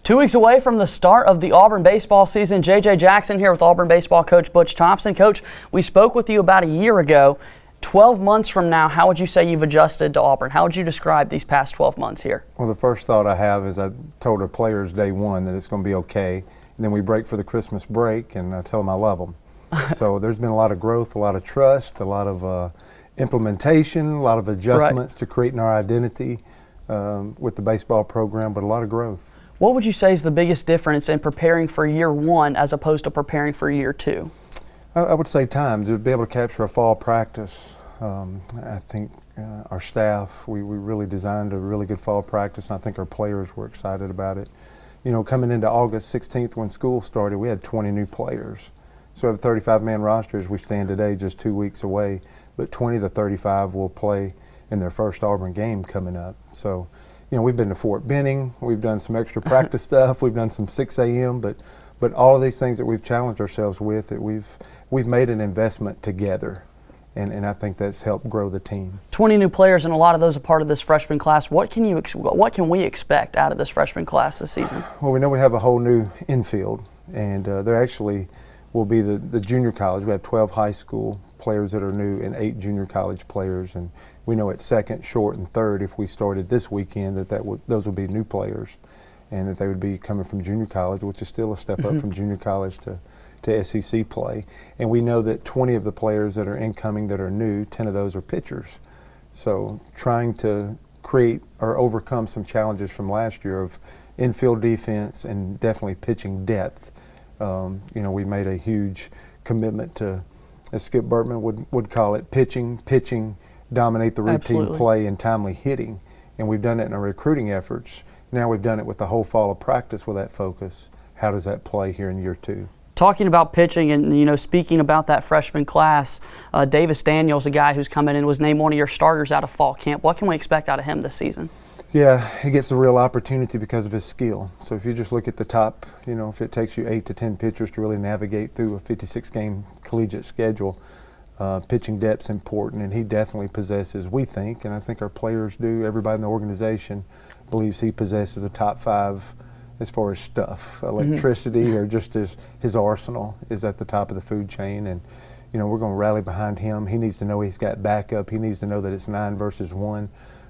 2 weeks away from the start of the Auburn baseball season, J.J. Jackson here with Auburn baseball coach Butch Thompson. Coach, we spoke with you about a year ago. 12 months from now, how would you say you've adjusted to Auburn? How would you describe these past 12 months here? Well, the first thought I have is I told our players day one that it's going to be okay. And then we break for the Christmas break, and I tell them I love them. So there's been a lot of growth, a lot of trust, a lot of implementation, a lot of adjustments to creating our identity with the baseball program, but a lot of growth. What would you say is the biggest difference in preparing for year one as opposed to preparing for year two? I would say time to be able to capture a fall practice. I think our staff, we really designed a really good fall practice, and I think our players were excited about it. You know, coming into August 16th when school started, we had 20 new players. So we have a 35-man roster as we stand today, just 2 weeks away, but 20 to 35 will play in their first Auburn game coming up. So, you know, we've been to Fort Benning, we've done some extra practice stuff, we've done some 6 a.m., but all of these things that we've challenged ourselves with, that we've made an investment together, and I think that's helped grow the team. 20 new players, and a lot of those are part of this freshman class. What can we expect out of this freshman class this season? Well, we know we have a whole new infield, and there actually will be the junior college. We have 12 high school players that are new and 8 junior college players, and we know at second, short, and third, if we started this weekend, those would be new players, and that they would be coming from junior college, which is still a step up from junior college to SEC play. And we know that 20 of the players that are incoming that are new, 10 of those are pitchers. So trying to create or overcome some challenges from last year of infield defense and definitely pitching depth. You know, we made a huge commitment to, as Skip Bertman would call it, pitching, dominate the routine play, and timely hitting. And we've done it in our recruiting efforts. Now we've done it with the whole fall of practice with that focus. How does that play here in year two? Talking about pitching and, you know, speaking about that freshman class, Davis Daniels, a guy who's coming in, was named one of your starters out of fall camp. What can we expect out of him this season? Yeah, he gets a real opportunity because of his skill. So if you just look at the top, you know, if it takes you 8 to 10 pitchers to really navigate through a 56-game collegiate schedule, pitching depth's important, and he definitely possesses, we think, and I think our players do, everybody in the organization believes he possesses a top 5 as far as stuff, electricity, or just his arsenal is at the top of the food chain. And, you know, we're going to rally behind him. He needs to know he's got backup. He needs to know that it's 9 versus 1.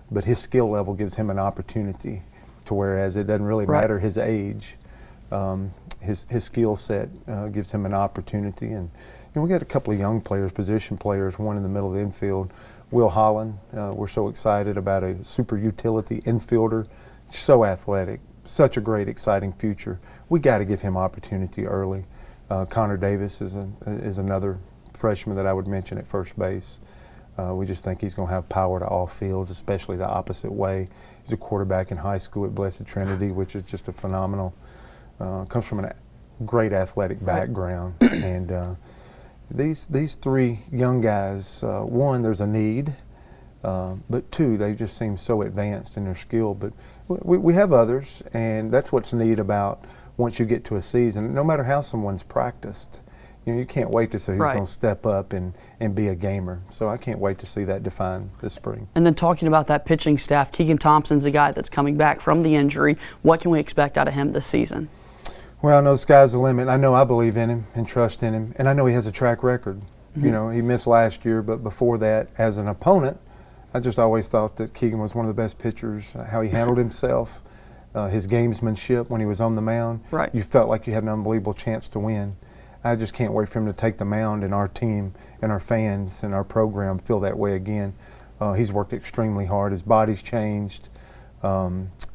But his skill level gives him an opportunity to, whereas it doesn't really matter his age, his skill set gives him an opportunity. And you know, we got a couple of young players, position players, one in the middle of the infield, Will Holland. We're so excited about a super utility infielder, so athletic, such a great, exciting future. We got to give him opportunity early. Connor Davis is another freshman that I would mention at first base. We just think he's going to have power to all fields, especially the opposite way. He's a quarterback in high school at Blessed Trinity, which is just a phenomenal, comes from a great athletic background. And these 3 young guys, one, there's a need, but 2, they just seem so advanced in their skill. But we have others, and that's what's neat about once you get to a season, no matter how someone's practiced. You know, you can't wait to see who's going to step up and be a gamer. So I can't wait to see that defined this spring. And then talking about that pitching staff, Keegan Thompson's a guy that's coming back from the injury. What can we expect out of him this season? Well, I know the sky's the limit. I know I believe in him and trust in him. And I know he has a track record. You know, he missed last year, but before that, as an opponent, I just always thought that Keegan was one of the best pitchers, how he handled himself, his gamesmanship when he was on the mound. You felt like you had an unbelievable chance to win. I just can't wait for him to take the mound, and our team and our fans and our program feel that way again. He's worked extremely hard. His body's changed.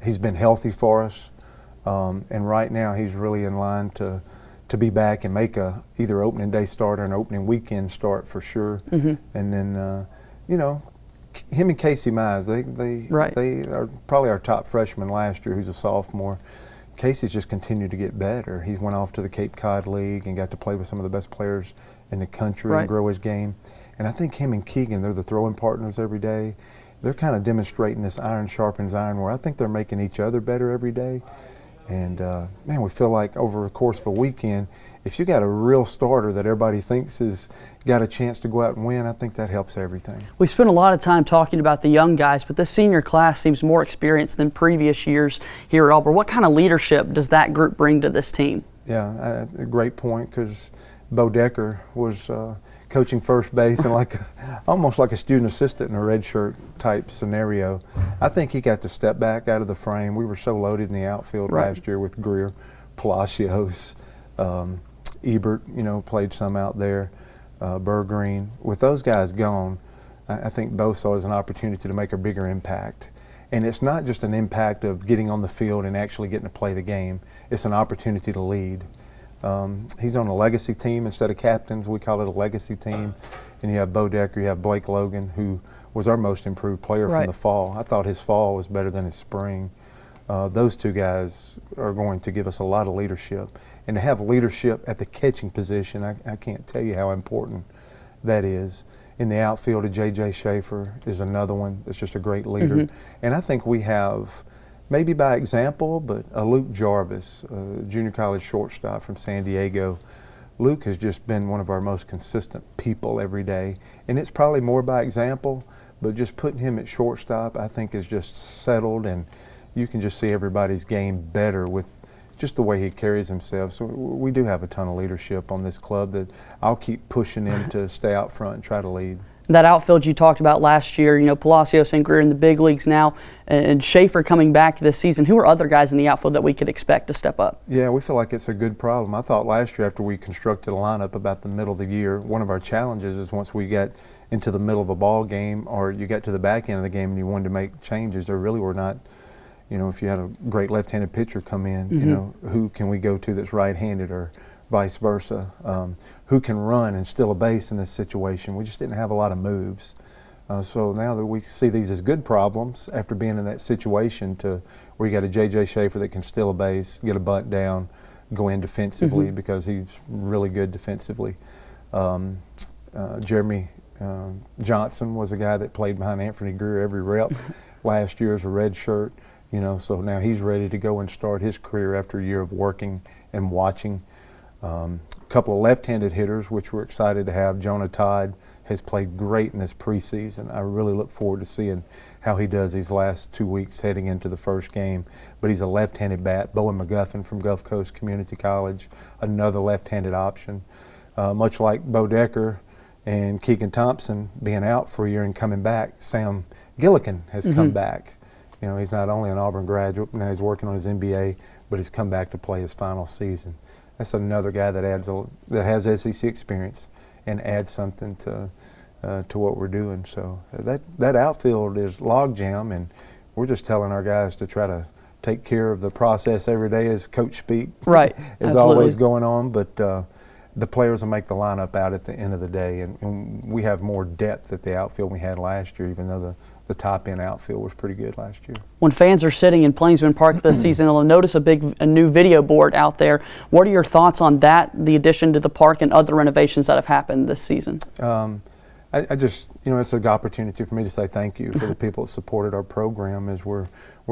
He's been healthy for us. And right now he's really in line to be back and make either opening day start or an opening weekend start for sure. And then, you know, him and Casey Mize, they are probably our top freshman last year, who's a sophomore. Casey's just continued to get better. He went off to the Cape Cod League and got to play with some of the best players in the country and grow his game. And I think him and Keegan, they're the throwing partners every day. They're kind of demonstrating this iron sharpens iron, where I think they're making each other better every day. And, man, we feel like over the course of a weekend, if you got a real starter that everybody thinks has got a chance to go out and win, I think that helps everything. We spent a lot of time talking about the young guys, but this senior class seems more experienced than previous years here at Auburn. What kind of leadership does that group bring to this team? Yeah, a great point, because Bo Decker was coaching first base and almost like a student assistant in a red shirt type scenario. I think he got to step back out of the frame. We were so loaded in the outfield last year with Greer, Palacios, Ebert, played some out there, Bergreen. With those guys gone, I think Bo saw it as an opportunity to make a bigger impact. And it's not just an impact of getting on the field and actually getting to play the game. It's an opportunity to lead. He's on a legacy team instead of captains. We call it a legacy team. And you have Bo Decker, you have Blake Logan, who was our most improved player from the fall. I thought his fall was better than his spring. Those two guys are going to give us a lot of leadership. And to have leadership at the catching position, I can't tell you how important that is. In the outfield, J.J. Schaefer is another one that's just a great leader. And I think we have, maybe by example, but Luke Jarvis, junior college shortstop from San Diego. Luke has just been one of our most consistent people every day. And it's probably more by example, but just putting him at shortstop, I think, is just settled, and you can just see everybody's game better with just the way he carries himself. So we do have a ton of leadership on this club that I'll keep pushing him to stay out front and try to lead. That outfield you talked about last year, Palacios and Greer in the big leagues now, and Schaefer coming back this season. Who are other guys in the outfield that we could expect to step up? Yeah, we feel like it's a good problem. I thought last year, after we constructed a lineup about the middle of the year, one of our challenges is once we get into the middle of a ball game or you get to the back end of the game and you wanted to make changes, there really were not. If you had a great left-handed pitcher come in, who can we go to that's right-handed or vice versa? Who can run and steal a base in this situation? We just didn't have a lot of moves. So now that we see these as good problems after being in that situation to where you got a J.J. Schaefer that can steal a base, get a bunt down, go in defensively because he's really good defensively. Jeremy Johnson was a guy that played behind Anthony Greer every rep last year as a red shirt. So now he's ready to go and start his career after a year of working and watching. A couple of left-handed hitters, which we're excited to have. Jonah Todd has played great in this preseason. I really look forward to seeing how he does these last 2 weeks heading into the first game. But he's a left-handed bat. Bowen McGuffin from Gulf Coast Community College, another left-handed option. Much like Bo Decker and Keegan Thompson being out for a year and coming back, Sam Gillikin has come back. He's not only an Auburn graduate, now he's working on his MBA, but he's come back to play his final season. That's another guy that has SEC experience and adds something to what we're doing. So that outfield is logjam, and we're just telling our guys to try to take care of the process every day, as coach speak is always going on. But the players will make the lineup out at the end of the day, and we have more depth at the outfield than we had last year, even though the top-end outfield was pretty good last year. When fans are sitting in Plainsman Park this season, they'll notice a new video board out there. What are your thoughts on that, the addition to the park, and other renovations that have happened this season? I just, it's an opportunity for me to say thank you for the people that supported our program as we're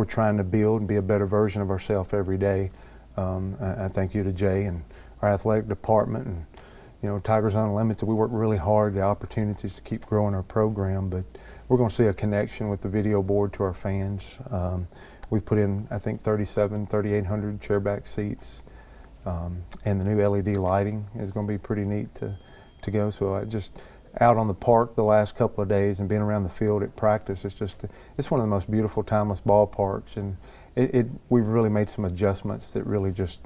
trying to build and be a better version of ourselves every day. I thank you to Jay and our athletic department and Tigers Unlimited. We work really hard, the opportunities to keep growing our program, but we're going to see a connection with the video board to our fans. We've put in, I think, 3,800 chairback seats, and the new LED lighting is going to be pretty neat to go. So I just out on the park the last couple of days and being around the field at practice, it's one of the most beautiful, timeless ballparks, and we've really made some adjustments that really just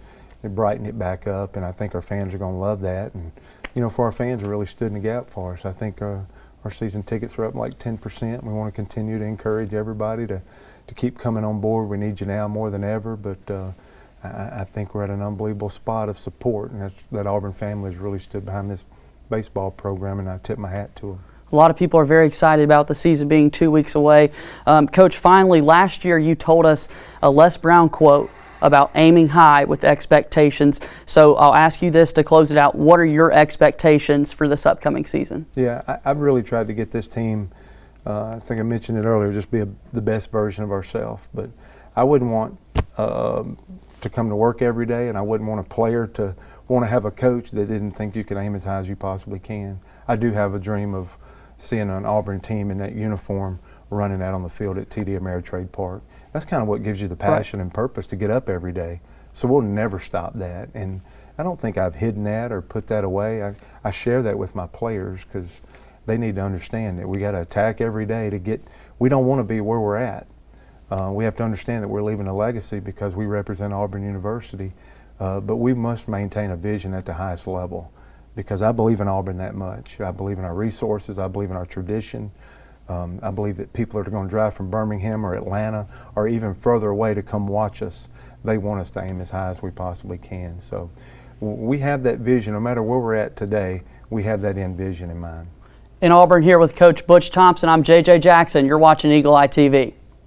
brighten it back up, and I think our fans are going to love that. And for our fans, who really stood in the gap for us. I think our season tickets are up like 10%. We want to continue to encourage everybody to keep coming on board. We need you now more than ever, but I think we're at an unbelievable spot of support, and that Auburn family has really stood behind this baseball program, and I tip my hat to them. A lot of people are very excited about the season being 2 weeks away. Coach, finally, last year you told us a Les Brown quote about aiming high with expectations. So I'll ask you this to close it out. What are your expectations for this upcoming season? Yeah, I've really tried to get this team, I think I mentioned it earlier, just be the best version of ourselves. But I wouldn't want to come to work every day, and I wouldn't want a player to want to have a coach that didn't think you could aim as high as you possibly can. I do have a dream of seeing an Auburn team in that uniform running out on the field at TD Ameritrade Park. That's kind of what gives you the passion and purpose to get up every day. So we'll never stop that. And I don't think I've hidden that or put that away. I share that with my players because they need to understand that we got to attack every day to get. We don't want to be where we're at. We have to understand that we're leaving a legacy because we represent Auburn University, but we must maintain a vision at the highest level because I believe in Auburn that much. I believe in our resources. I believe in our tradition. I believe that people that are going to drive from Birmingham or Atlanta or even further away to come watch us, they want us to aim as high as we possibly can. So we have that vision. No matter where we're at today, we have that end vision in mind. In Auburn here with Coach Butch Thompson, I'm J.J. Jackson. You're watching Eagle Eye TV.